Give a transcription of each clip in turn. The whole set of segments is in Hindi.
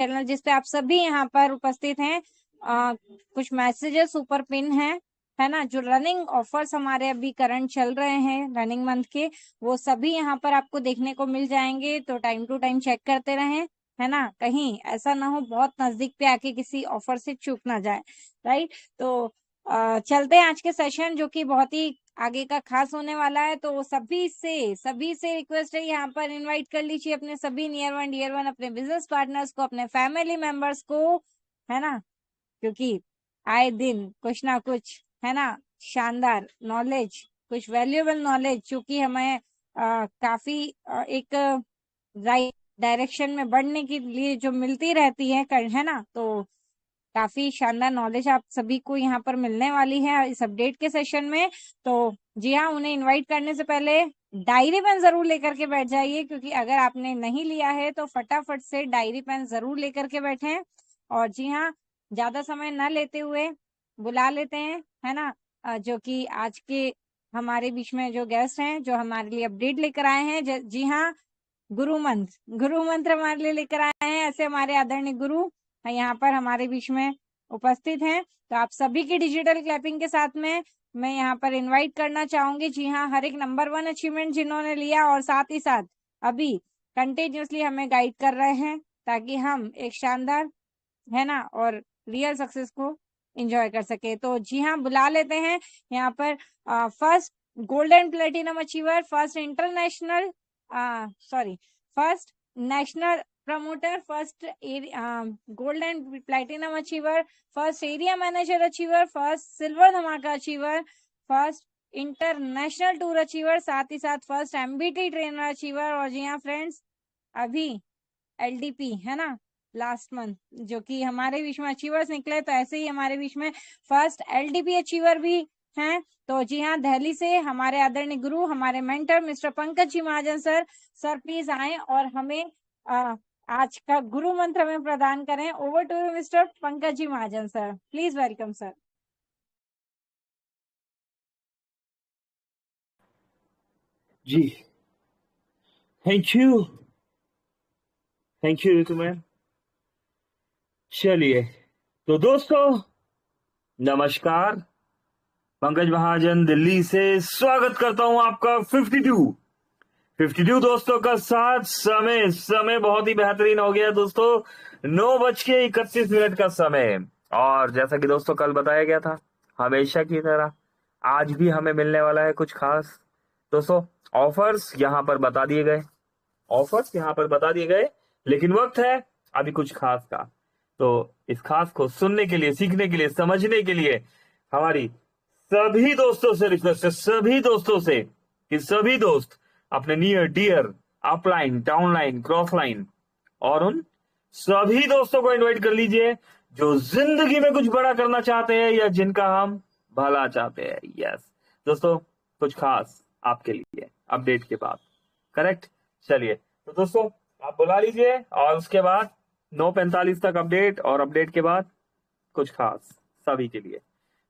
चैनल जिस पे आप सभी यहाँ पर उपस्थित हैं। कुछ मैसेजेस ऊपर पिन है ना। जो रनिंग ऑफर्स हमारे अभी करंट चल रहे हैं रनिंग मंथ के, वो सभी यहाँ पर आपको देखने को मिल जाएंगे। तो टाइम टू टाइम चेक करते रहें, है ना। कहीं ऐसा ना हो बहुत नजदीक पे आके किसी ऑफर से चूक ना जाए, राइट। तो चलते हैं आज के सेशन, जो कि बहुत ही आगे का खास होने वाला है। तो सभी से रिक्वेस्ट है, यहाँ पर इनवाइट कर लीजिए अपने सभी नियर वन डियर वन, अपने बिजनेस पार्टनर्स को, अपने फैमिली मेंबर्स को, है ना। क्योंकि आए दिन कुछ ना कुछ, है ना, शानदार नॉलेज, कुछ वैल्यूएबल नॉलेज, चूंकि हमें काफी एक राइट डायरेक्शन में बढ़ने के लिए जो मिलती रहती है ना। तो काफी शानदार नॉलेज आप सभी को यहाँ पर मिलने वाली है इस अपडेट के सेशन में। तो जी हाँ, उन्हें इनवाइट करने से पहले डायरी पेन जरूर लेकर के बैठ जाइए, क्योंकि अगर आपने नहीं लिया है तो फटाफट से डायरी पेन जरूर लेकर के बैठें। और जी हाँ, ज्यादा समय न लेते हुए बुला लेते हैं, है ना, जो कि आज के हमारे बीच में जो गेस्ट हैं, जो हमारे लिए अपडेट लेकर आए हैं। जी हाँ, गुरु मंत्र हमारे लिए लेकर आए हैं। ऐसे हमारे आदरणीय गुरु यहाँ पर हमारे बीच में उपस्थित हैं। तो आप सभी की डिजिटल क्लैपिंग के साथ में मैं यहाँ पर इनवाइट करना चाहूंगी। जी हाँ, हर एक नंबर 1 अचीवमेंट जिन्होंने लिया और साथ ही साथ अभी कंटिन्यूसली हमें गाइड कर रहे हैं, ताकि हम एक शानदार, है ना, और रियल सक्सेस को एंजॉय कर सके। तो जी हाँ, बुला लेते हैं यहाँ पर first golden platinum achiever, first international sorry first national promoter, first gold and platinum achiever, first area manager achiever, first silver धमाका achiever, first international tour achiever, साथ ही साथ फर्स्ट एमबीटी ट्रेनर अचीवर। और जी हाँ फ्रेंड्स, अभी एलडीपी, है ना, लास्ट मंथ जो कि हमारे बीच में अचीवर्स निकले, तो ऐसे ही हमारे बीच में फर्स्ट एलडीपी अचीवर भी हैं। तो जी हाँ, दिल्ली से हमारे आदरणीय गुरु, हमारे mentor mister Pankaj ji Mahajan sir please आए और हमें आज का गुरु मंत्र हमें प्रदान करें। Over to you mister Pankaj ji Mahajan sir, please welcome sir. जी, थैंक यू ऋतु मैम। चलिए, तो दोस्तों नमस्कार। पंकज महाजन दिल्ली से स्वागत करता हूं आपका 52 दोस्तों का साथ। समय बहुत ही बेहतरीन हो गया दोस्तों, 9:31 का समय। और जैसा कि दोस्तों कल बताया गया था, हमेशा की तरह आज भी हमें मिलने वाला है कुछ खास। दोस्तों ऑफर्स यहाँ पर बता दिए गए, लेकिन वक्त है अभी कुछ खास का। तो इस खास को सुनने के लिए, सीखने के लिए, समझने के लिए हमारी सभी दोस्तों से रिक्वेस्ट है, सभी दोस्तों से, कि सभी दोस्त अपने near dear upline, downline, cross line और उन सभी दोस्तों को इनवाइट कर लीजिए जो जिंदगी में कुछ बड़ा करना चाहते हैं या जिनका हम भला चाहते हैं। यस दोस्तों, कुछ खास आपके लिए अपडेट के बाद। करेक्ट। चलिए, तो दोस्तों आप बुला लीजिए और उसके बाद 9:45 तक अपडेट, और अपडेट के बाद कुछ खास सभी के लिए।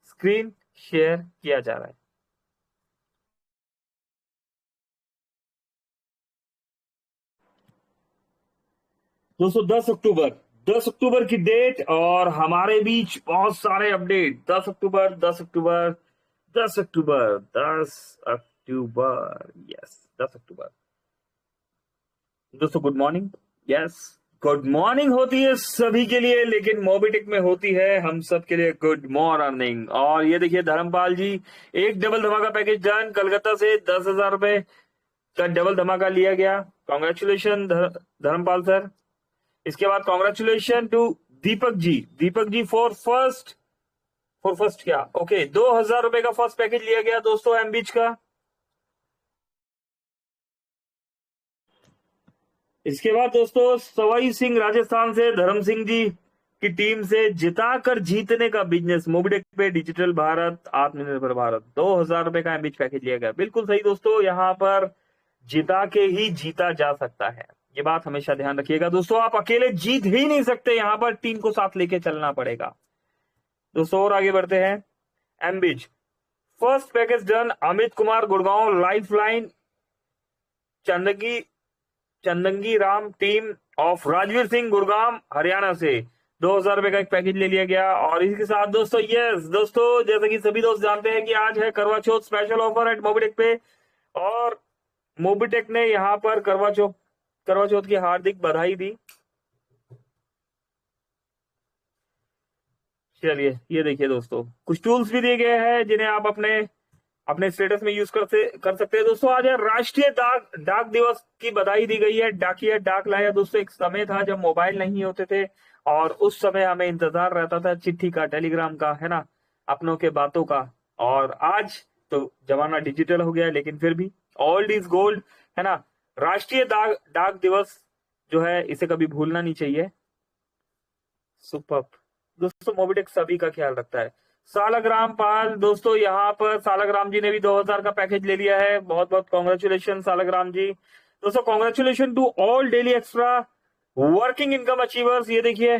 स्क्रीन शेयर किया जा रहा है। दोस्तों 10 अक्टूबर की डेट, और हमारे बीच बहुत सारे अपडेट। 10 अक्टूबर, 10 अक्टूबर, 10 अक्टूबर, 10 अक्टूबर, यस 10 अक्टूबर। दोस्तों good morning. Yes, good morning होती है सभी के लिए, लेकिन मोबिटेक में होती है हम सब के लिए गुड मॉर्निंग। और ये देखिए धर्मपाल जी, एक डबल धमाका पैकेज डन। कलकत्ता से 10,000 रुपए का डबल धमाका लिया गया। Congratulation Dharampal sir. इसके बाद congratulation to Deepak ji for first क्या, ओके, 2,000 रुपए का फर्स्ट पैकेज लिया गया दोस्तों एमबीच का। इसके बाद दोस्तों सवाई सिंह राजस्थान से धर्म सिंह जी की टीम से जिताकर जीतने का बिजनेस, मोबिटेक पे डिजिटल भारत, आत्मनिर्भर भारत, 2,000 रुपए का एमबीच पैकेज लिया गया। बिल्कुल सही दोस्तों, यहाँ पर जिता के ही जीता जा सकता है, ये बात हमेशा ध्यान रखिएगा दोस्तों। आप अकेले जीत ही नहीं सकते, यहाँ पर टीम को साथ लेके चलना पड़ेगा दोस्तों। और आगे बढ़ते हैं। एमबीच first package done, Amit Kumar Gurgaon, lifeline Chandgi Chandangi Ram team of Rajveer Singh Gurgaon Haryana से 2,000 रुपए का एक पैकेज ले लिया गया। और इसी के साथ दोस्तों, यस दोस्तों, जैसे कि सभी दोस्त जानते हैं कि आज है करवा चौथ स्पेशल ऑफर एट मोबिटेक पे, और मोबिटेक ने यहाँ पर करवा चौथ की हार्दिक बधाई दी। चलिए ये देखिए दोस्तों, कुछ टूल्स भी दिए गए हैं जिन्हें आप अपने स्टेटस में यूज कर सकते हैं। दोस्तों आज है राष्ट्रीय डाक दिवस की बधाई दी गई है। डाकिया डाक लाया दोस्तों, एक समय था जब मोबाइल नहीं होते थे और उस समय हमें इंतजार रहता था चिट्ठी का, टेलीग्राम का, है ना, अपनों के बातों का। और आज तो जमाना डिजिटल हो गया है, लेकिन फिर भी ओल्ड इज गोल्ड, है ना। राष्ट्रीय डाक दिवस जो है इसे कभी भूलना नहीं चाहिए। सुपर दोस्तों, मोबिटेक सभी का ख्याल रखता है। सालग्राम पाल दोस्तों, यहाँ पर सालग्राम जी ने भी 2,000 का पैकेज ले लिया है। बहुत बहुत कॉन्ग्रेचुलेशन सालग्राम जी। दोस्तों congratulation to all daily extra working income achievers. ये देखिए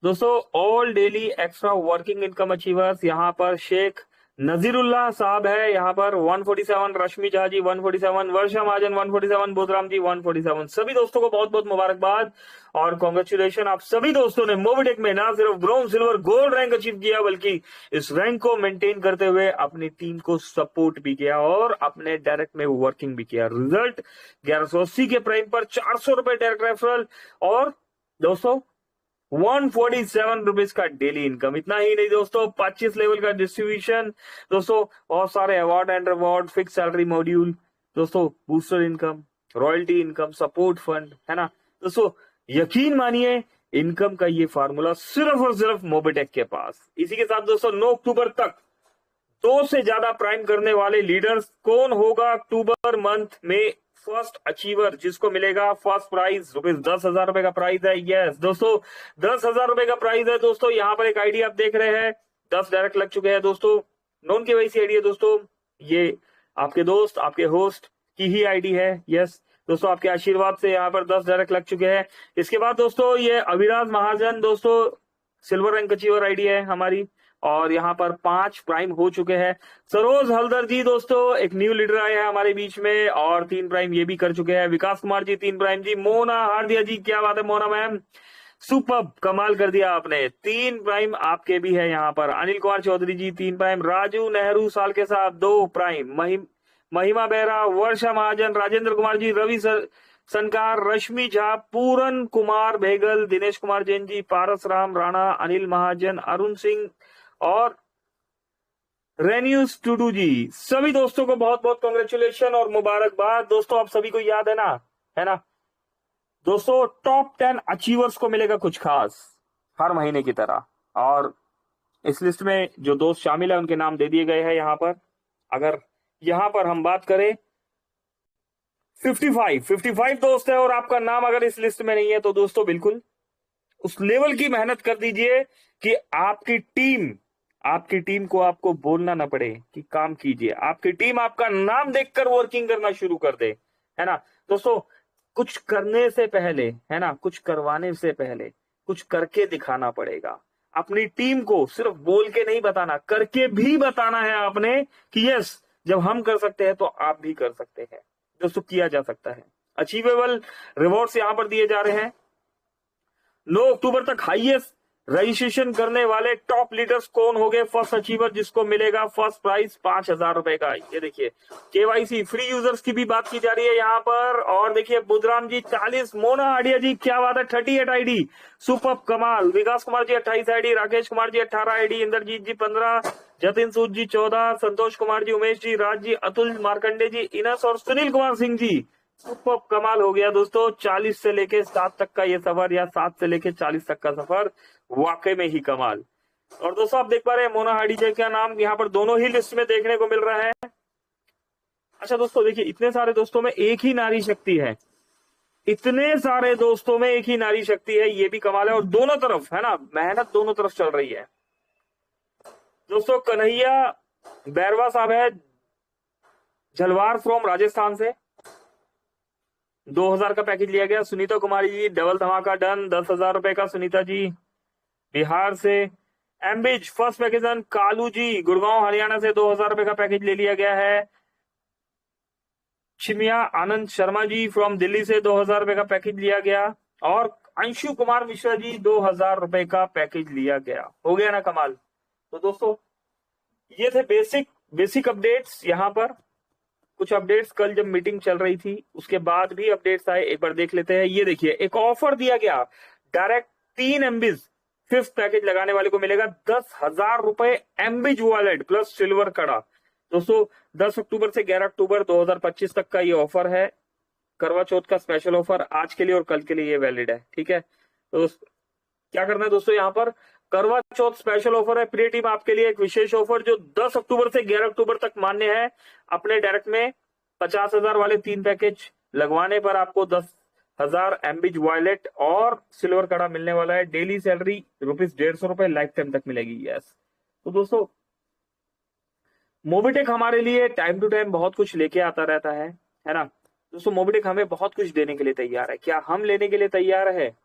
दोस्तों, all daily extra working income achievers, यहाँ पर शेख नजीरुल्लाह साहब है, यहाँ पर 147, रश्मि झा जी 147, वर्षा महाजन 147, बुधराम जी 147। सभी दोस्तों को बहुत बहुत मुबारकबाद और कॉन्ग्रेचुलेशन। आप सभी दोस्तों ने मोबिटेक में ना सिर्फ bronze, silver, gold rank achieve किया, बल्कि इस रैंक को मेंटेन करते हुए अपनी टीम को सपोर्ट भी किया और अपने डायरेक्ट में वर्किंग भी किया। रिजल्ट 1180 के प्राइम पर 400 रुपए डायरेक्ट रेफरल और दोस्तों 147 रुपीज का डेली इनकम। इतना ही नहीं दोस्तों, 25 लेवल का डिस्ट्रीब्यूशन दोस्तों, बहुत सारे award and reward, fix salary module दोस्तों, booster income, royalty income, support fund, है ना दोस्तों। यकीन मानिए इनकम का ये फार्मूला सिर्फ और सिर्फ मोबिटेक के पास। इसी के साथ दोस्तों 9 अक्टूबर तक 2 से ज्यादा प्राइम करने वाले लीडर्स कौन होगा अक्टूबर मंथ में फर्स्ट अचीवर, जिसको मिलेगा फर्स्ट प्राइज ₹10,000 का प्राइज है। यस दोस्तों, 10,000 रुपए का प्राइज है दोस्तों। यहाँ पर एक आईडी आप देख रहे हैं, 10 डायरेक्ट लग चुके हैं दोस्तों। नॉन केवाईसी आईडी है दोस्तों, ये आपके दोस्त, आपके होस्ट की ही आईडी है। यस दोस्तों, आपके आशीर्वाद से यहाँ पर 10 डायरेक्ट लग चुके हैं। इसके बाद दोस्तों ये अविराज महाजन दोस्तों, सिल्वर रैंक अचीवर आईडी है हमारी, और यहाँ पर 5 प्राइम हो चुके हैं। सरोज हल्दर जी दोस्तों, एक न्यू लीडर आए हैं हमारे बीच में और 3 प्राइम ये भी कर चुके हैं। विकास कुमार जी 3 प्राइम जी। मोना हार्दिया जी, क्या बात है मोना मैम, सुपर कमाल कर दिया आपने, 3 प्राइम आपके भी है यहाँ पर। अनिल कुमार चौधरी जी 3 प्राइम। राजू नेहरू साल के साथ 2 प्राइम। महिमा बेहरा, वर्षा महाजन, राजेंद्र कुमार जी, रवि सनकार, रश्मि झा, पूरन कुमार भेगल, दिनेश कुमार जैन जी, पारस राम राणा, अनिल महाजन, अरुण सिंह और रेन्यूज टूडू जी। सभी दोस्तों को बहुत बहुत कांग्रेचुलेशन और मुबारकबाद। दोस्तों आप सभी को याद है ना दोस्तों, टॉप 10 अचीवर्स को मिलेगा कुछ खास हर महीने की तरह, और इस लिस्ट में जो दोस्त शामिल है उनके नाम दे दिए गए हैं यहाँ पर। अगर यहाँ पर हम बात करें 55 दोस्त है और आपका नाम अगर इस लिस्ट में नहीं है तो दोस्तों बिल्कुल उस लेवल की मेहनत कर दीजिए कि आपकी टीम को आपको बोलना ना पड़े कि काम कीजिए। आपकी टीम आपका नाम देखकर वर्किंग करना शुरू कर दे, है ना दोस्तों। कुछ करने से पहले, है ना, कुछ करवाने से पहले कुछ करके दिखाना पड़ेगा। अपनी टीम को सिर्फ बोल के नहीं बताना, करके भी बताना है आपने कि यस, जब हम कर सकते हैं तो आप भी कर सकते हैं दोस्तों, किया जा सकता है। अचीवेबल रिवॉर्ड्स यहां पर दिए जा रहे हैं। 9 अक्टूबर तक हाईएस्ट रजिस्ट्रेशन करने वाले टॉप लीडर्स कौन हो गए फर्स्ट अचीवर, जिसको मिलेगा फर्स्ट प्राइज 5,000 रुपए का। ये देखिए केवाईसी फ्री यूजर्स की भी बात की जा रही है यहाँ पर। और देखिए बुधराम जी 40, मोना आडिया जी क्या बात है 38 आईडी, सुपर कमाल। विकास कुमार जी 28 आईडी, राकेश कुमार जी 18 आईडी, इंद्रजीत जी 15, जतिन सूद जी 14, संतोष कुमार जी, उमेश जी, राज जी, अतुल मार्कंडे जी, इनस और सुनील कुमार सिंह जी। सुपर कमाल हो गया दोस्तों। 40 से लेके 7 तक का ये सफर, या 7 से लेके 40 तक का सफर वाकई में ही कमाल। और दोस्तों आप देख पा रहे हैं मोना हाडी जी का नाम यहाँ पर दोनों ही लिस्ट में देखने को मिल रहा है। अच्छा दोस्तों देखिए, इतने सारे दोस्तों में एक ही नारी शक्ति है, इतने सारे दोस्तों में एक ही नारी शक्ति है, ये भी कमाल है। और दोनों तरफ, है ना, मेहनत दोनों तरफ चल रही है दोस्तों। कन्हैया बैरवा साहब है झलवार फ्रॉम राजस्थान से, 2,000 का पैकेज लिया गया। सुनीता कुमारी जी डबल धमाका डन, 10,000 रुपए का। सुनीता जी बिहार से। एम्बिज first package done. Kalu ji Gurgaon Haryana से 2,000 रुपए का पैकेज ले लिया गया है। छिमिया आनंद शर्मा जी फ्रॉम दिल्ली से 2000 रुपए का पैकेज लिया गया, और अंशु कुमार मिश्रा जी 2000 रुपए का पैकेज लिया गया। हो गया ना कमाल। तो दोस्तों ये थे बेसिक अपडेट्स। यहाँ पर कुछ अपडेट्स कल जब मीटिंग चल रही थी उसके बाद भी अपडेट्स आए, एक बार देख लेते हैं। ये देखिए, एक ऑफर दिया गया, डायरेक्ट 3 MBs 5th पैकेज लगाने वाले को मिलेगा 10,000 रुपए MBs वॉलेट प्लस सिल्वर कड़ा। दोस्तों 10 अक्टूबर से 11 अक्टूबर 2025 तक का ये ऑफर है, करवा चौथ का स्पेशल ऑफर, आज के लिए और कल के लिए ये वैलिड है। ठीक है, तो क्या करना है दोस्तों, यहाँ पर करवा चौथ स्पेशल ऑफर है प्री टीम आपके लिए, एक विशेष ऑफर जो 10 अक्टूबर से 11 अक्टूबर तक मान्य है। अपने डायरेक्ट में 50,000 वाले 3 पैकेज लगवाने पर आपको 10,000 MBs वॉलेट और सिल्वर कड़ा मिलने वाला है। डेली सैलरी ₹150 लाइफ टाइम तक मिलेगी। यस, तो दोस्तों मोबिटेक हमारे लिए टाइम टू टाइम बहुत कुछ लेके आता रहता है ना दोस्तों। मोबिटेक हमें बहुत कुछ देने के लिए तैयार है, क्या हम लेने के लिए तैयार है?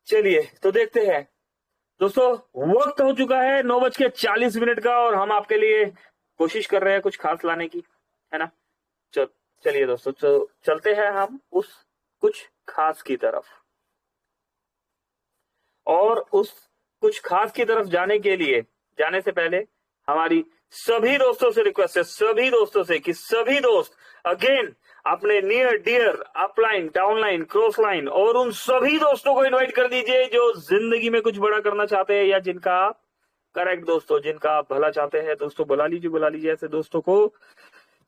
चलिए तो देखते हैं दोस्तों। वक्त हो चुका है 9:40 का, और हम आपके लिए कोशिश कर रहे हैं कुछ खास लाने की, है ना। चलिए दोस्तों, चलते हैं हम उस कुछ खास की तरफ। और उस कुछ खास की तरफ जाने से पहले हमारी सभी दोस्तों से रिक्वेस्ट है, सभी दोस्तों से, कि सभी दोस्त अगेन अपने near dear upline, downline, cross line और उन सभी दोस्तों को इनवाइट कर दीजिए जो जिंदगी में कुछ बड़ा करना चाहते हैं, या जिनका करेक्ट दोस्तों, जिनका आप भला चाहते हैं। दोस्तों बुला लीजिए ऐसे दोस्तों को।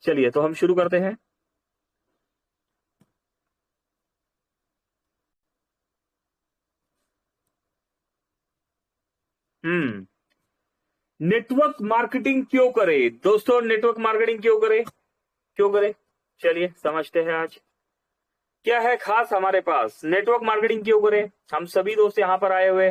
चलिए तो हम शुरू करते हैं। नेटवर्क मार्केटिंग क्यों करे दोस्तों, नेटवर्क मार्केटिंग क्यों करे चलिए समझते हैं आज क्या है खास हमारे पास। नेटवर्क मार्केटिंग क्यों करे? हम सभी दोस्त यहाँ पर आए हुए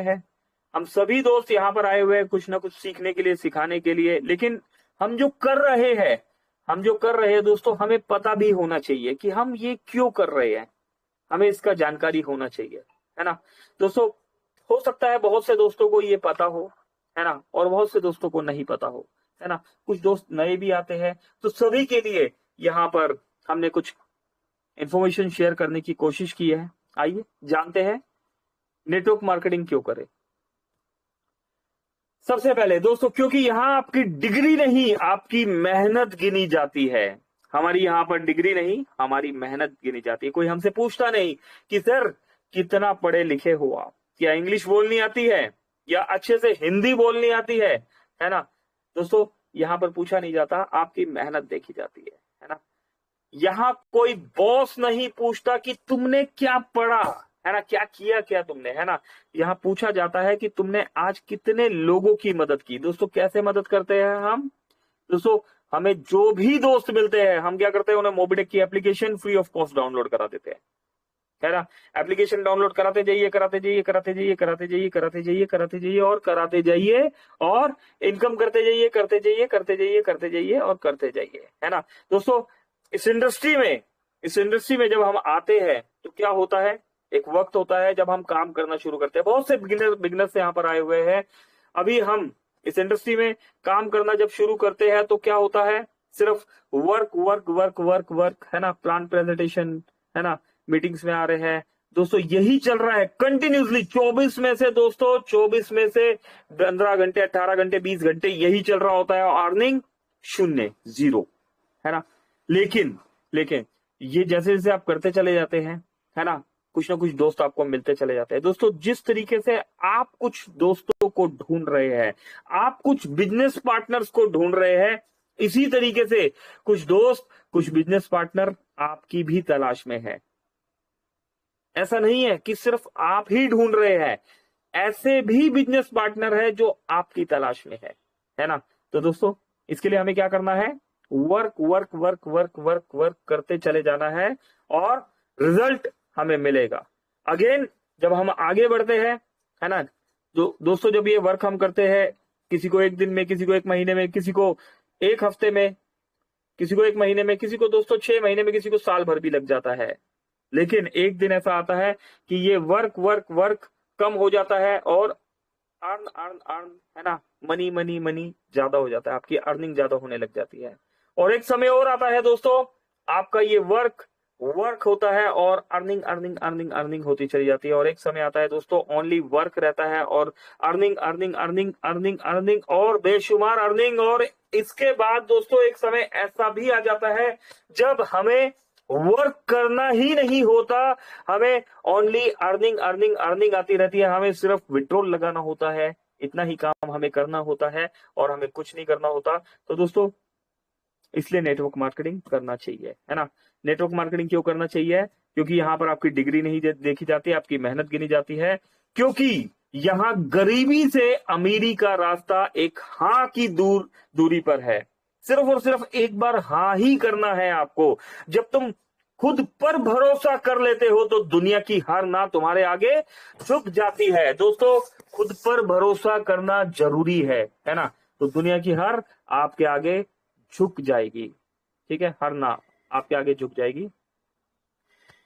हैं, कुछ ना कुछ सीखने के लिए, सिखाने के लिए। लेकिन हम जो कर रहे हैं दोस्तों, हमें पता भी होना चाहिए कि हम ये क्यों कर रहे हैं, हमें इसका जानकारी होना चाहिए, है ना दोस्तों। हो सकता है बहुत से दोस्तों को ये पता हो, है ना, और बहुत से दोस्तों को नहीं पता हो, है ना। कुछ दोस्त नए भी आते हैं, तो सभी के लिए यहाँ पर हमने कुछ इंफॉर्मेशन शेयर करने की कोशिश की है। आइए जानते हैं नेटवर्क मार्केटिंग क्यों करें। सबसे पहले दोस्तों, क्योंकि यहां आपकी डिग्री नहीं, आपकी मेहनत गिनी जाती है। हमारी यहां पर डिग्री नहीं, हमारी मेहनत गिनी जाती है। कोई हमसे पूछता नहीं कि सर कितना पढ़े लिखे हो आप, क्या इंग्लिश बोलनी आती है, या अच्छे से हिंदी बोलनी आती है ना दोस्तों। यहां पर पूछा नहीं जाता, आपकी मेहनत देखी जाती है ना। यहां कोई बॉस नहीं पूछता कि तुमने क्या पढ़ा, है ना, क्या किया तुमने, है ना। यहां पूछा जाता है कि तुमने आज कितने लोगों की मदद की। दोस्तों कैसे मदद करते हैं हम? दोस्तों हमें जो भी दोस्त मिलते हैं, हम क्या करते हैं, उन्हें मोबिटेक की application free of cost download करा देते हैं, है ना। एप्लीकेशन डाउनलोड कराते जाइए और इनकम करते जाइए, है ना दोस्तों। इस इंडस्ट्री में जब हम आते हैं तो क्या होता है, एक वक्त होता है जब हम काम करना शुरू करते हैं। बहुत से बिगिनर्स यहाँ पर आए हुए हैं। अभी हम इस इंडस्ट्री में काम करना जब शुरू करते हैं तो क्या होता है, सिर्फ वर्क, है ना, प्लान प्रेजेंटेशन, है ना, मीटिंग्स में आ रहे हैं दोस्तों, यही चल रहा है कंटिन्यूसली। 24 में से 15 घंटे, 18 घंटे, 20 घंटे यही चल रहा होता है, अर्निंग 0, है ना। लेकिन ये जैसे जैसे आप करते चले जाते हैं, है ना, कुछ ना कुछ दोस्त आपको मिलते चले जाते हैं। दोस्तों जिस तरीके से आप कुछ दोस्तों को ढूंढ रहे हैं, आप कुछ बिजनेस पार्टनर्स को ढूंढ रहे हैं, इसी तरीके से कुछ दोस्त, कुछ बिजनेस पार्टनर आपकी भी तलाश में है। ऐसा नहीं है कि सिर्फ आप ही ढूंढ रहे हैं, ऐसे भी बिजनेस पार्टनर है जो आपकी तलाश में है ना। तो दोस्तों इसके लिए हमें क्या करना है, वर्क करते चले जाना है और रिजल्ट हमें मिलेगा। अगेन जब हम आगे बढ़ते हैं, है ना दोस्तों, जब ये वर्क हम करते हैं, किसी को एक दिन में, किसी को एक महीने में, किसी को एक हफ्ते में, किसी को एक महीने में, किसी को दोस्तों 6 महीने में, किसी को साल भर भी लग जाता है। लेकिन एक दिन ऐसा आता है कि ये वर्क कम हो जाता है और अर्न, है ना, मनी ज्यादा हो जाता है, आपकी अर्निंग ज्यादा होने लग जाती है। और एक समय और आता है दोस्तों, आपका ये वर्क होता है और अर्निंग अर्निंग अर्निंग अर्निंग होती चली जाती है। और एक समय आता है दोस्तों ओनली वर्क रहता है और earning earning earning earning earning और बेशुमार अर्निंग। और इसके बाद दोस्तों एक समय ऐसा भी आ जाता है जब हमें वर्क करना ही नहीं होता, हमें ओनली अर्निंग अर्निंग अर्निंग आती रहती है, हमें सिर्फ विड्रॉल लगाना होता है, इतना ही काम हमें करना होता है और हमें कुछ नहीं करना होता। तो दोस्तों इसलिए नेटवर्क मार्केटिंग करना चाहिए, है ना। नेटवर्क मार्केटिंग क्यों करना चाहिए? क्योंकि यहाँ पर आपकी डिग्री नहीं देखी जाती, आपकी मेहनत गिनी जाती है, क्योंकि यहाँ गरीबी से अमीरी का रास्ता एक हाँ की दूरी पर है। सिर्फ और सिर्फ एक बार हाँ ही करना है आपको। जब तुम खुद पर भरोसा कर लेते हो तो दुनिया की हर ना तुम्हारे आगे झुक जाती है। दोस्तों खुद पर भरोसा करना जरूरी है ना। तो दुनिया की हर आपके आगे झुक जाएगी, ठीक है, हर ना आपके आगे झुक जाएगी,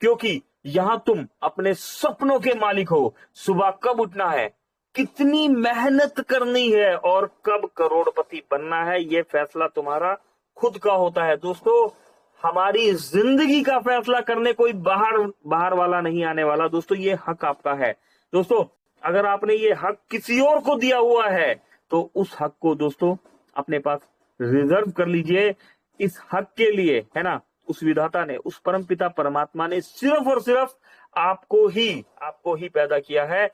क्योंकि यहां तुम अपने सपनों के मालिक हो। सुबह कब उठना है, कितनी मेहनत करनी है और कब करोड़पति बनना है, यह फैसला तुम्हारा खुद का होता है। दोस्तों हमारी जिंदगी का फैसला करने कोई बाहर वाला नहीं आने वाला। दोस्तों ये हक आपका है। दोस्तों अगर आपने ये हक किसी और को दिया हुआ है तो उस हक को दोस्तों अपने पास रिजर्व कर लीजिए। इस हक के लिए, है ना, उस विधाता ने, उस परमपिता परमात्मा ने सिर्फ और सिर्फ आपको ही पैदा किया है।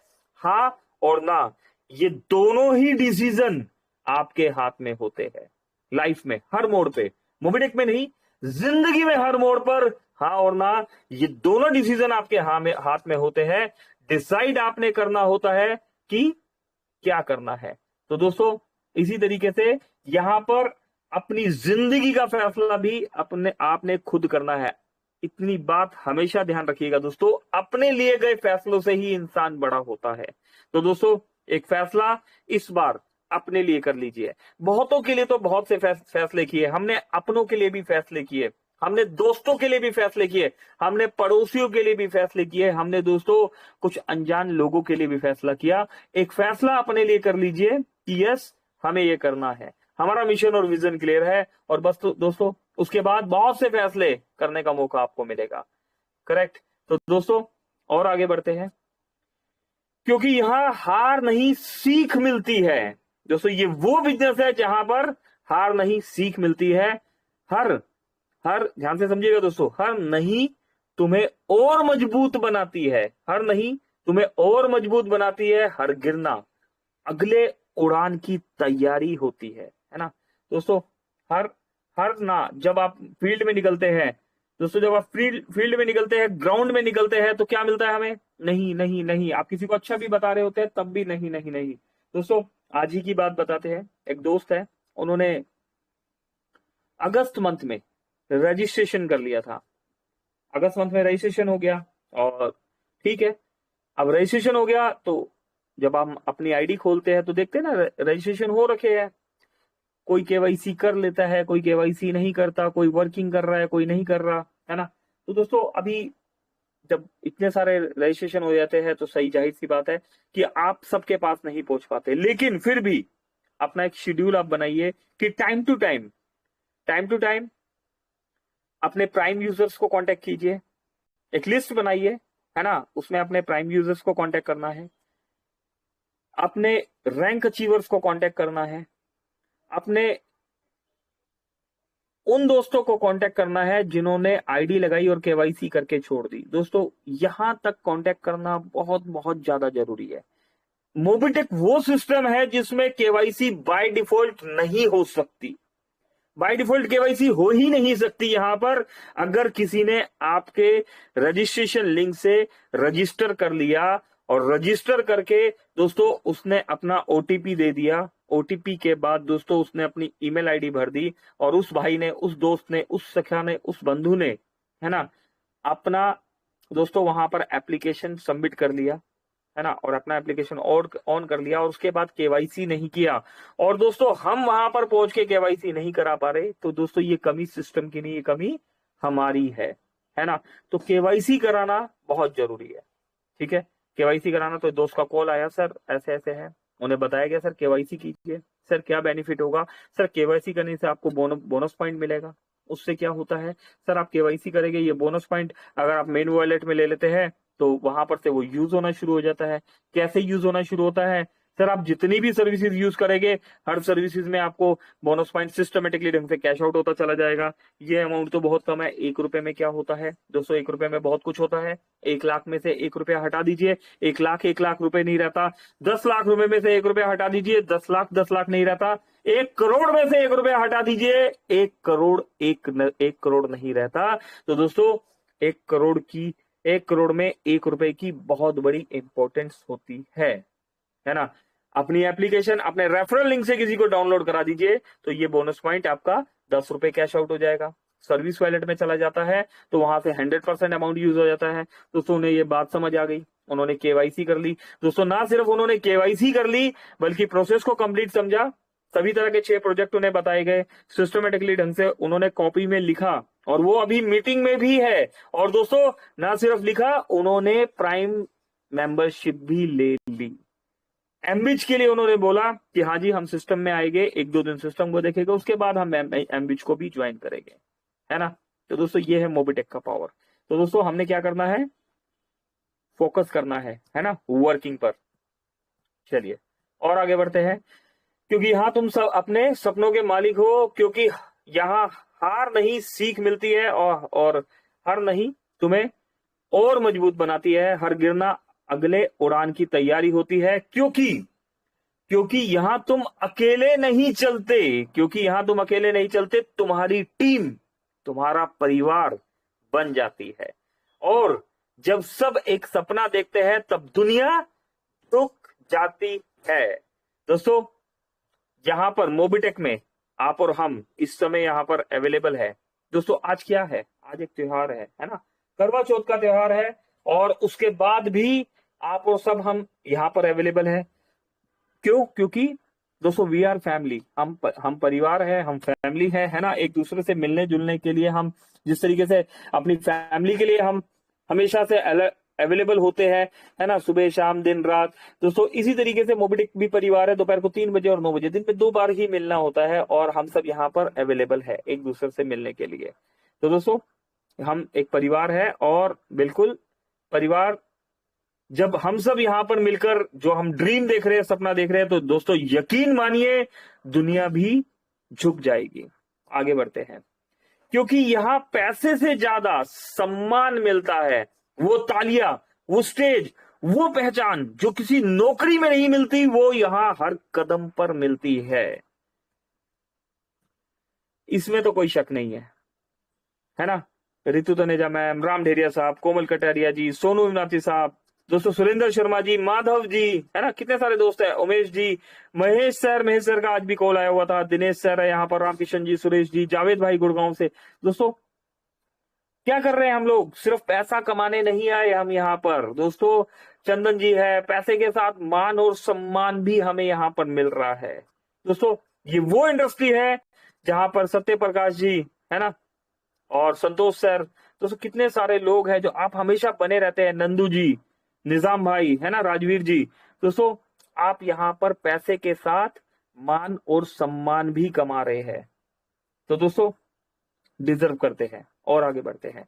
हाँ और ना, ये दोनों ही डिसीजन आपके हाथ में होते हैं। लाइफ में हर मोड़ पे, मोबिडिक में नहीं, जिंदगी में हर मोड़ पर हाँ और ना, ये दोनों डिसीजन आपके हाथ में होते हैं। डिसाइड आपने करना होता है कि क्या करना है। तो दोस्तों इसी तरीके से यहां पर अपनी जिंदगी का फैसला भी आपने खुद करना है। इतनी बात हमेशा ध्यान रखिएगा दोस्तों, अपने लिए गए फैसलों से ही इंसान बड़ा होता है। तो दोस्तों एक फैसला इस बार अपने लिए कर लीजिए। बहुतों के लिए तो बहुत से फैसले किए, हमने अपनों के लिए भी फैसले किए, हमने दोस्तों के लिए भी फैसले किए, हमने पड़ोसियों के लिए भी फैसले किए, हमने दोस्तों कुछ अनजान लोगों के लिए भी फैसला किया। एक फैसला अपने लिए कर लीजिए कि यस हमें ये करना है, हमारा मिशन और विजन क्लियर है, और बस तो दोस्तों उसके बाद बहुत से फैसले करने का मौका आपको मिलेगा। करेक्ट। तो दोस्तों और आगे बढ़ते हैं, क्योंकि यहां हार नहीं सीख मिलती है। दोस्तों ये वो बिजनेस है जहां पर हार नहीं सीख मिलती है। हर ध्यान से समझिएगा दोस्तों, हर नहीं तुम्हें और मजबूत बनाती है, हर नहीं तुम्हें और मजबूत बनाती है, हर गिरना अगले उड़ान की तैयारी होती है ना। दोस्तों हर ना, जब आप फील्ड में निकलते हैं दोस्तों, जब आप फील्ड में निकलते हैं, ग्राउंड में निकलते हैं, तो क्या मिलता है हमें? नहीं नहीं नहीं। आप किसी को अच्छा भी बता रहे होते हैं तब भी नहीं नहीं नहीं। दोस्तों आज ही की बात बताते हैं। एक दोस्त है, उन्होंने अगस्त मंथ में रजिस्ट्रेशन कर लिया था। अगस्त मंथ में रजिस्ट्रेशन हो गया और ठीक है, अब रजिस्ट्रेशन हो गया तो जब हम अपनी आईडी खोलते हैं तो देखते हैं ना रजिस्ट्रेशन हो रखे है। कोई केवाईसी कर लेता है, कोई केवाईसी नहीं करता, कोई वर्किंग कर रहा है, कोई नहीं कर रहा, है ना। तो दोस्तों अभी जब इतने सारे रजिस्ट्रेशन हो जाते हैं तो सही जाहिर सी बात है कि आप सबके पास नहीं पहुंच पाते, लेकिन फिर भी अपना एक शेड्यूल आप बनाइए कि टाइम टू टाइम अपने प्राइम यूजर्स को कांटेक्ट कीजिए। एक लिस्ट बनाइए, है ना, उसमें अपने प्राइम यूजर्स को कांटेक्ट करना है, अपने रैंक अचीवर्स को कांटेक्ट करना है, अपने उन दोस्तों को कांटेक्ट करना है जिन्होंने आईडी लगाई और केवाईसी करके छोड़ दी। दोस्तों यहां तक कांटेक्ट करना बहुत बहुत ज्यादा जरूरी है। मोबिटेक वो सिस्टम है जिसमें केवाईसी बाय डिफॉल्ट नहीं हो सकती, बाय डिफॉल्ट केवाईसी हो ही नहीं सकती यहां पर। अगर किसी ने आपके रजिस्ट्रेशन लिंक से रजिस्टर कर लिया और रजिस्टर करके दोस्तों उसने अपना ओटीपी दे दिया, ओटीपी के बाद दोस्तों उसने अपनी ईमेल आईडी भर दी और उस भाई ने, उस दोस्त ने, उस सखा ने, उस बंधु ने, है ना, अपना दोस्तों वहां पर एप्लीकेशन सबमिट कर लिया, है ना, और अपना एप्लीकेशन और ऑन कर लिया और उसके बाद केवाईसी नहीं किया, और दोस्तों हम वहां पर पहुंच के केवाईसी नहीं करा पा रहे, तो दोस्तों ये कमी सिस्टम की नहीं, ये कमी हमारी है ना। तो केवाईसी कराना बहुत जरूरी है, ठीक है। केवाईसी कराना, तो दोस्त का कॉल आया, सर ऐसे ऐसे है, उन्हें बताया गया सर केवाईसी कीजिए। सर क्या बेनिफिट होगा? सर केवाईसी करने से आपको बोनस पॉइंट मिलेगा। उससे क्या होता है सर, आप केवाईसी करेंगे, ये बोनस पॉइंट अगर आप मेन वॉलेट में ले लेते हैं तो वहां पर से वो यूज होना शुरू हो जाता है। कैसे यूज होना शुरू होता है सर, आप जितनी भी सर्विसेज यूज करेंगे हर सर्विसेज में आपको बोनस पॉइंट सिस्टमेटिकली ढंग से कैश आउट होता चला जाएगा। ये अमाउंट तो बहुत कम है, 1 रुपए में क्या होता है दोस्तों, 1 रुपए में बहुत कुछ होता है। 1 लाख में से 1 रुपया हटा दीजिए, 1 लाख रुपए नहीं रहता। 10 लाख रुपए में से 1 रुपया हटा दीजिए, 10 लाख नहीं रहता। 1 करोड़ में से 1 रुपया हटा दीजिए, 1 करोड़ नहीं रहता। तो दोस्तों 1 करोड़ में 1 रुपए की बहुत बड़ी इंपॉर्टेंस होती है ना। अपनी एप्लीकेशन अपने रेफरल लिंक से किसी को डाउनलोड करा दीजिए तो ये बोनस पॉइंट आपका 10 रुपए कैश आउट हो जाएगा, सर्विस वॉलेट में चला जाता है, तो वहां से 100% अमाउंट यूज हो जाता है। दोस्तों उन्हें ये बात समझ आ गई, उन्होंने केवाईसी कर ली। दोस्तों ना सिर्फ उन्होंने केवाईसी कर ली बल्कि प्रोसेस को कंप्लीट समझा, सभी तरह के 6 प्रोजेक्ट उन्हें बताए गए, सिस्टमेटिकली ढंग से उन्होंने कॉपी में लिखा और वो अभी मीटिंग में भी है। और दोस्तों ना सिर्फ लिखा, उन्होंने प्राइम मेंबरशिप भी ले ली। एमबिच के लिए उन्होंने बोला कि हाँ जी हम सिस्टम में आएंगे, 1-2 दिन सिस्टम को देखेंगे, उसके बाद हम एमबिच को भी ज्वाइन करेंगे, है ना। तो दोस्तों ये है मोबिटेक का पावर। तो दोस्तों हमने क्या करना है, फोकस करना है ना, वर्किंग पर। चलिए और आगे बढ़ते हैं, क्योंकि यहाँ तुम सब अपने सपनों के मालिक हो, क्योंकि यहाँ हार नहीं सीख मिलती है और हार नहीं तुम्हें और मजबूत बनाती है, हर गिरना अगले उड़ान की तैयारी होती है। क्योंकि यहां तुम अकेले नहीं चलते, तुम्हारी टीम तुम्हारा परिवार बन जाती है। और जब सब एक सपना देखते हैं तब दुनिया रुक जाती है। दोस्तों यहां पर मोबिटेक में आप और हम इस समय यहां पर अवेलेबल है। दोस्तों आज क्या है, आज एक त्योहार है ना, करवा चौथ का त्योहार है, और उसके बाद भी आप और सब हम यहाँ पर अवेलेबल है। क्यों? क्योंकि दोस्तों वी आर फैमिली, हम परिवार है, हम फैमिली है ना। एक दूसरे से मिलने जुलने के लिए हम जिस तरीके से अपनी फैमिली के लिए हम हमेशा से अवेलेबल होते हैं, है ना, सुबह शाम दिन रात। दोस्तों इसी तरीके से मोबिटेक भी परिवार है, दोपहर को 3 बजे और 9 बजे, दिन में 2 बार ही मिलना होता है, और हम सब यहाँ पर अवेलेबल है एक दूसरे से मिलने के लिए। तो दोस्तों हम एक परिवार है, और बिल्कुल परिवार, जब हम सब यहां पर मिलकर जो हम ड्रीम देख रहे हैं, सपना देख रहे हैं, तो दोस्तों यकीन मानिए दुनिया भी झुक जाएगी। आगे बढ़ते हैं, क्योंकि यहां पैसे से ज्यादा सम्मान मिलता है, वो तालियां, वो स्टेज, वो पहचान जो किसी नौकरी में नहीं मिलती, वो यहां हर कदम पर मिलती है। इसमें तो कोई शक नहीं है ना। रितु तनेजा मैम, राम ढेरिया साहब, कोमल कटारिया जी, सोनू इमराती साहब, दोस्तों सुरेंद्र शर्मा जी, माधव जी, है ना, कितने सारे दोस्त हैं, उमेश जी, महेश सर का आज भी कॉल आया हुआ था, दिनेश सर है यहाँ पर, रामकिशन जी, सुरेश जी, जावेद भाई गुड़गांव से। दोस्तों क्या कर रहे हैं हम लोग, सिर्फ पैसा कमाने नहीं आए हम यहाँ पर। दोस्तों चंदन जी है, पैसे के साथ मान और सम्मान भी हमें यहाँ पर मिल रहा है। दोस्तों ये वो इंडस्ट्री है जहां पर सत्य प्रकाश जी, है ना, और संतोष सर, दोस्तों कितने सारे लोग हैं जो आप हमेशा बने रहते हैं, नंदू जी, निजाम भाई, है ना, राजवीर जी। दोस्तों आप यहाँ पर पैसे के साथ मान और सम्मान भी कमा रहे हैं, तो दोस्तों डिजर्व करते हैं। और आगे बढ़ते हैं,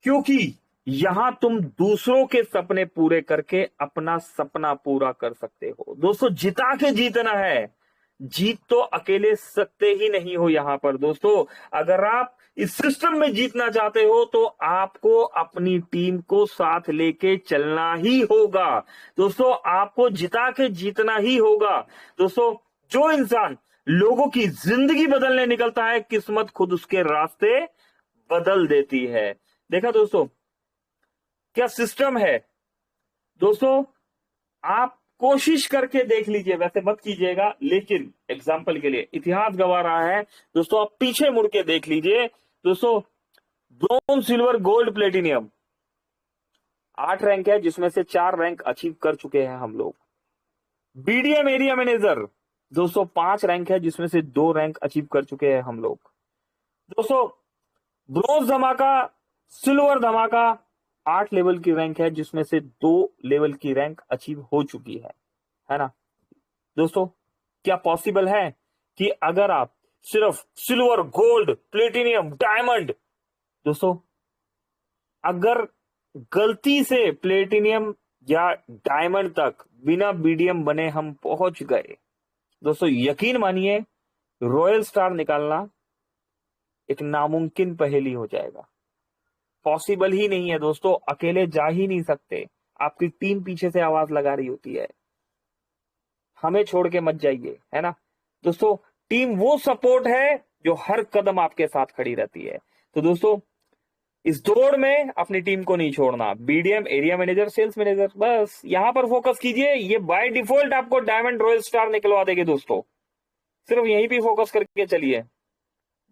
क्योंकि यहां तुम दूसरों के सपने पूरे करके अपना सपना पूरा कर सकते हो। दोस्तों जिता के जीतना है, जीत तो अकेले सकते ही नहीं हो यहां पर। दोस्तों अगर आप इस सिस्टम में जीतना चाहते हो तो आपको अपनी टीम को साथ लेके चलना ही होगा। दोस्तों आपको जिता के जीतना ही होगा। दोस्तों जो इंसान लोगों की जिंदगी बदलने निकलता है, किस्मत खुद उसके रास्ते बदल देती है। देखा दोस्तों क्या सिस्टम है। दोस्तों आप कोशिश करके देख लीजिए, वैसे मत कीजिएगा, लेकिन एग्जाम्पल के लिए इतिहास गवा रहा है। दोस्तों आप पीछे मुड़ के देख लीजिए। दोस्तों bronze, silver, gold, platinum 8 rank है, जिसमें से 4 रैंक अचीव कर चुके हैं हम लोग। बीडीएम एरिया मैनेजर दोस्तों 5 रैंक है, जिसमें से 2 रैंक अचीव कर चुके हैं हम लोग। दोस्तों ब्रोंज धमाका, सिल्वर धमाका 8 लेवल की रैंक है, जिसमें से 2 लेवल की रैंक अचीव हो चुकी है ना। दोस्तों क्या पॉसिबल है कि अगर आप सिर्फ सिल्वर, गोल्ड, प्लेटिनियम, डायमंड। दोस्तों अगर गलती से प्लेटिनियम या डायमंड तक बिना बीडीएम बने हम पहुंच गए, दोस्तों यकीन मानिए रॉयल स्टार निकालना एक नामुमकिन पहेली हो जाएगा। पॉसिबल ही नहीं है दोस्तों, अकेले जा ही नहीं सकते, आपकी टीम पीछे से आवाज लगा रही होती है, हमें छोड़ के मत जाइए, है ना दोस्तों। टीम वो सपोर्ट है जो हर कदम आपके साथ खड़ी रहती है। तो दोस्तों इस दौड़ में अपनी टीम को नहीं छोड़ना, BDM, area manager, sales manager, बस यहां पर फोकस कीजिए। ये बाय डिफॉल्ट आपको डायमंड, रॉयल स्टार निकलवा देंगे दोस्तों, सिर्फ यहीं पे फोकस करके चलिए।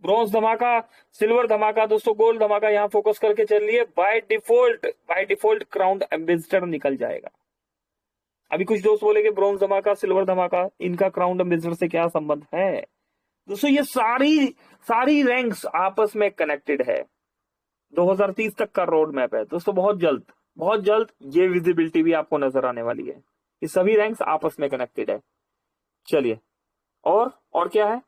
ब्रॉन्ज धमाका, सिल्वर धमाका, दोस्तों गोल्ड धमाका, यहां फोकस करके चलिए। बाय डिफॉल्ट क्राउन एम्बेसडर निकल जाएगा। अभी कुछ दोस्त बोलेंगे ब्रॉन्ज धमाका, सिल्वर धमाका, इनका क्राउन एम्बेसडर से क्या संबंध है? दोस्तों ये सारी रैंक्स आपस में कनेक्टेड है। 2030 तक का रोड मैप है दोस्तों, बहुत जल्द ये विजिबिलिटी भी आपको नजर आने वाली है। ये सभी रैंक्स आपस में कनेक्टेड है। चलिए और क्या है?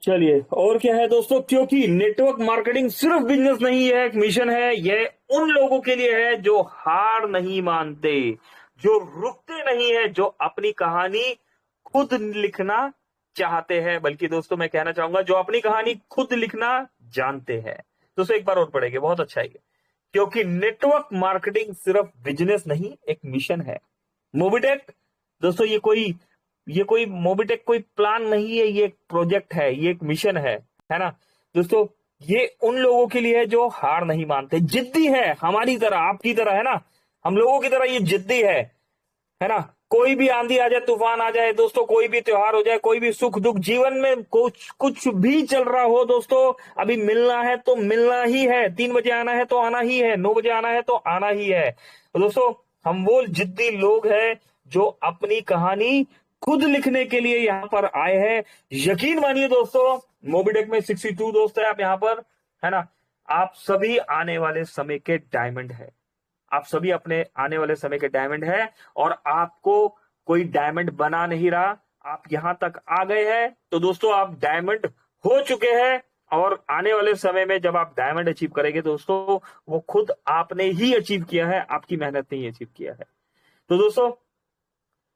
चलिए और क्या है दोस्तों, क्योंकि नेटवर्क मार्केटिंग सिर्फ बिजनेस नहीं है, एक मिशन है। यह उन लोगों के लिए है जो हार नहीं मानते, जो रुकते नहीं है, जो अपनी कहानी खुद लिखना चाहते हैं, बल्कि दोस्तों मैं कहना चाहूंगा जो अपनी कहानी खुद लिखना जानते हैं। दोस्तों एक बार और पढ़ेंगे, बहुत अच्छा है ये। क्योंकि नेटवर्क मार्केटिंग सिर्फ बिजनेस नहीं, एक मिशन है। मोबिटेक दोस्तों ये कोई मोबिटेक कोई प्लान नहीं है, ये एक प्रोजेक्ट है, ये एक मिशन है ना दोस्तों। ये उन लोगों के लिए है जो हार नहीं मानते, जिद्दी है, हमारी तरह, आपकी तरह, है ना, हम लोगों की तरह ये जिद्दी है ना। कोई भी आंधी आ जाए, तूफान आ जाए दोस्तों, कोई भी त्योहार हो जाए, कोई भी सुख दुख जीवन में कुछ भी चल रहा हो दोस्तों, अभी मिलना है तो मिलना ही है, 3 बजे आना है तो आना ही है, 9 बजे आना है तो आना ही है। तो दोस्तों हम वो जिद्दी लोग हैं जो अपनी कहानी खुद लिखने के लिए यहाँ पर आए हैं। यकीन मानिए दोस्तों, मोबिटेक में 62 दोस्त है आप यहाँ पर, है ना। आप सभी आने वाले समय के डायमंड है, आप सभी अपने आने वाले समय के डायमंड है, और आपको कोई डायमंड बना नहीं रहा, आप यहां तक आ गए हैं तो दोस्तों आप डायमंड हो चुके हैं। और आने वाले समय में जब आप डायमंड अचीव करेंगे दोस्तों, वो खुद आपने ही अचीव किया है, आपकी मेहनत ने ही अचीव किया है। तो दोस्तों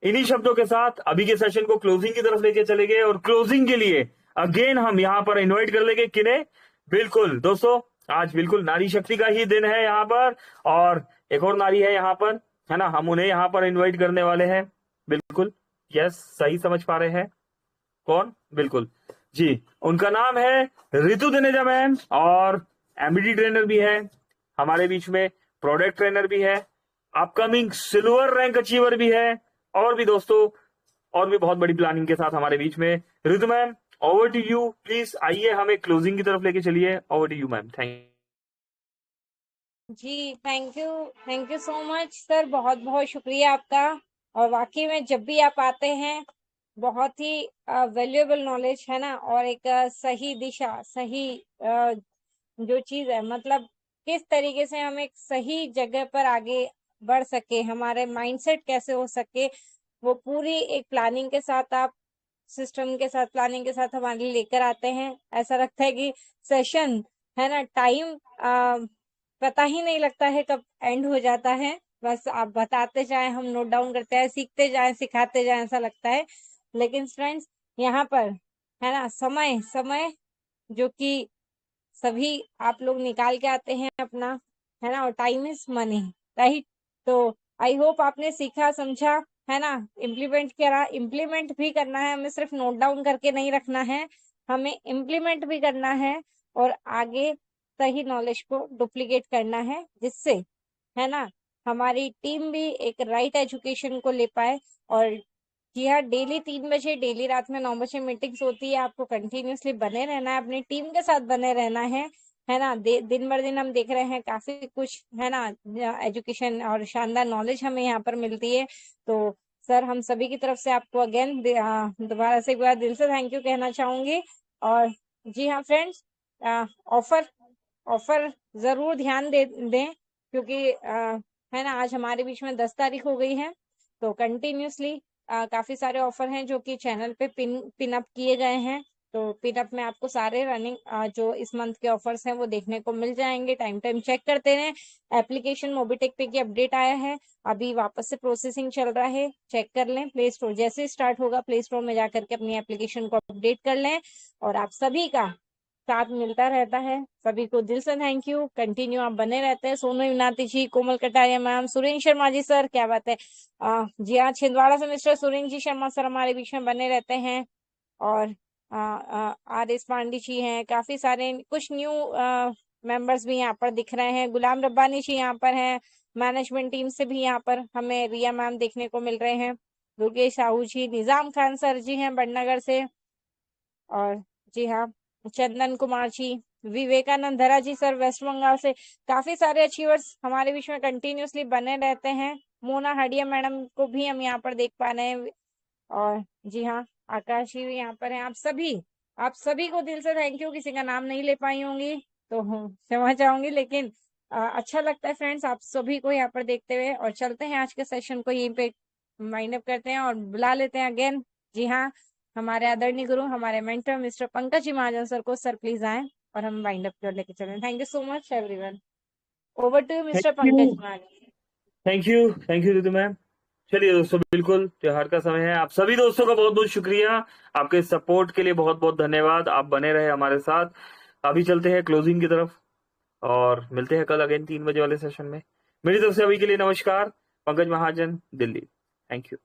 इन्हीं शब्दों के साथ अभी के सेशन को क्लोजिंग की तरफ लेके चलेंगे, और क्लोजिंग के लिए अगेन हम यहां पर इनवाइट कर लेंगे किन्हें? बिल्कुल दोस्तों, आज बिल्कुल नारी शक्ति का ही दिन है यहाँ पर, और एक और नारी है यहाँ पर, है ना, हम उन्हें यहाँ पर इनवाइट करने वाले हैं। बिल्कुल, यस, सही समझ पा रहे हैं कौन? बिल्कुल जी, उनका नाम है रितु दिनेजा मैम, और एमबीडी ट्रेनर भी है हमारे बीच में, प्रोडक्ट ट्रेनर भी है, अपकमिंग सिल्वर रैंक अचीवर भी है, और भी दोस्तों और भी बहुत बड़ी प्लानिंग के साथ हमारे बीच में। Ritu ma'am over to you, please आइए हमें क्लोजिंग की तरफ लेके चलिए। Over to you ma'am, thank जी, thank you so much sir, बहुत बहुत शुक्रिया आपका। और वाकई में जब भी आप आते हैं बहुत ही वैल्यूएबल नॉलेज, है ना, और एक सही दिशा, सही जो चीज है, मतलब किस तरीके से हम एक सही जगह पर आगे बढ़ सके, हमारे माइंडसेट कैसे हो सके, वो पूरी एक प्लानिंग के साथ, आप सिस्टम के साथ, प्लानिंग के साथ हमारे लिए लेकर आते हैं। ऐसा लगता है कि सेशन, है ना, टाइम पता ही नहीं लगता है कब एंड हो जाता है। बस आप बताते जाएं, हम नोट डाउन करते हैं, सीखते जाएं, सिखाते जाएं, ऐसा लगता है। लेकिन फ्रेंड्स यहाँ पर, है ना, समय समय जो कि सभी आप लोग निकाल के आते हैं अपना, है ना, और टाइम इज मनी, राइट। तो आई होप आपने सीखा, समझा, है ना, इम्प्लीमेंट करा। इम्प्लीमेंट भी करना है हमें, सिर्फ नोट डाउन करके नहीं रखना है, हमें इम्प्लीमेंट भी करना है, और आगे सही नॉलेज को डुप्लीकेट करना है, जिससे, है ना, हमारी टीम भी एक राइट एजुकेशन को ले पाए। और जी हाँ, डेली 3 बजे, डेली रात में 9 बजे मीटिंग्स होती है, आपको कंटिन्यूअसली बने रहना है, अपनी टीम के साथ बने रहना है ना। दिन भर दिन हम देख रहे हैं काफी कुछ, है ना, एजुकेशन और शानदार नॉलेज हमें यहाँ पर मिलती है। तो सर हम सभी की तरफ से आपको अगेन दोबारा से एक बार दिल से थैंक यू कहना चाहूंगी। और जी हाँ फ्रेंड्स, ऑफर ऑफर जरूर ध्यान दें, क्योंकि है ना, आज हमारे बीच में 10 तारीख हो गई है, तो कंटिन्यूसली काफी सारे ऑफर हैं जो कि चैनल पे पिन अप किए गए हैं। तो पिन अप में आपको सारे रनिंग जो इस मंथ के ऑफर्स हैं वो देखने को मिल जाएंगे। टाइम टाइम चेक करते रहें। एप्लीकेशन मोबिटेक पे की अपडेट आया है, अभी वापस से प्रोसेसिंग चल रहा है, चेक कर लें। प्ले स्टोर जैसे स्टार्ट होगा, प्ले स्टोर में जाकर के अपनी एप्लीकेशन को अपडेट कर लें। और आप सभी का साथ मिलता रहता है, सभी को दिल से थैंक यू। कंटिन्यू आप बने रहते हैं। सोनू इनाती जी, कोमल कटारिया मैम, सुरेंद्र शर्मा जी सर, क्या बात है। जी हाँ, छिंदवाड़ा से मिस्टर सुरेंद्र जी शर्मा सर हमारे बीच में बने रहते हैं। और आर एस पांडे जी हैं, काफी सारे कुछ न्यू मेंबर्स भी यहाँ पर दिख रहे हैं। गुलाम रब्बानी जी यहाँ पर हैं। मैनेजमेंट टीम से भी यहाँ पर हमें रिया मैम देखने को मिल रहे हैं। दुर्गेश साहू जी, निजाम खान सर जी हैं बड़नगर से। और जी हाँ, चंदन कुमार जी, विवेकानंद धरा जी सर वेस्ट बंगाल से। काफी सारे अचीवर्स हमारे बीच में कंटिन्यूसली बने रहते हैं। मोना हडिया मैडम को भी हम यहाँ पर देख पा रहे हैं। और जी हाँ, आकाश जी भी यहाँ पर हैं। आप सभी को दिल से थैंक यू। किसी का नाम नहीं ले पाई होंगी तो क्षमा चाहूंगी, लेकिन अच्छा लगता है फ्रेंड्स आप सभी को यहाँ पर देखते हुए। और चलते हैं, आज के सेशन को यहीं पे वाइंड अप करते हैं और बुला लेते हैं अगेन। जी हाँ, हमारे आदरणीय गुरु, हमारे mentor mister Pankaj ji Mahajan sir को। सर प्लीज आए और हम वाइंड अप कर लेके चलें। Thank you so much everyone. Over to thank mister you, Pankaj ji Mahajan. Thank you Ritu ma'am. चलिए दोस्तों, बिल्कुल त्योहार का समय है। आप सभी दोस्तों का बहुत बहुत शुक्रिया, आपके सपोर्ट के लिए बहुत बहुत धन्यवाद। आप बने रहे हमारे साथ। अभी चलते हैं क्लोजिंग की तरफ और मिलते हैं कल अगेन 3 बजे वाले सेशन में। मेरी तरफ से अभी के लिए नमस्कार। पंकज महाजन, दिल्ली। Thank you.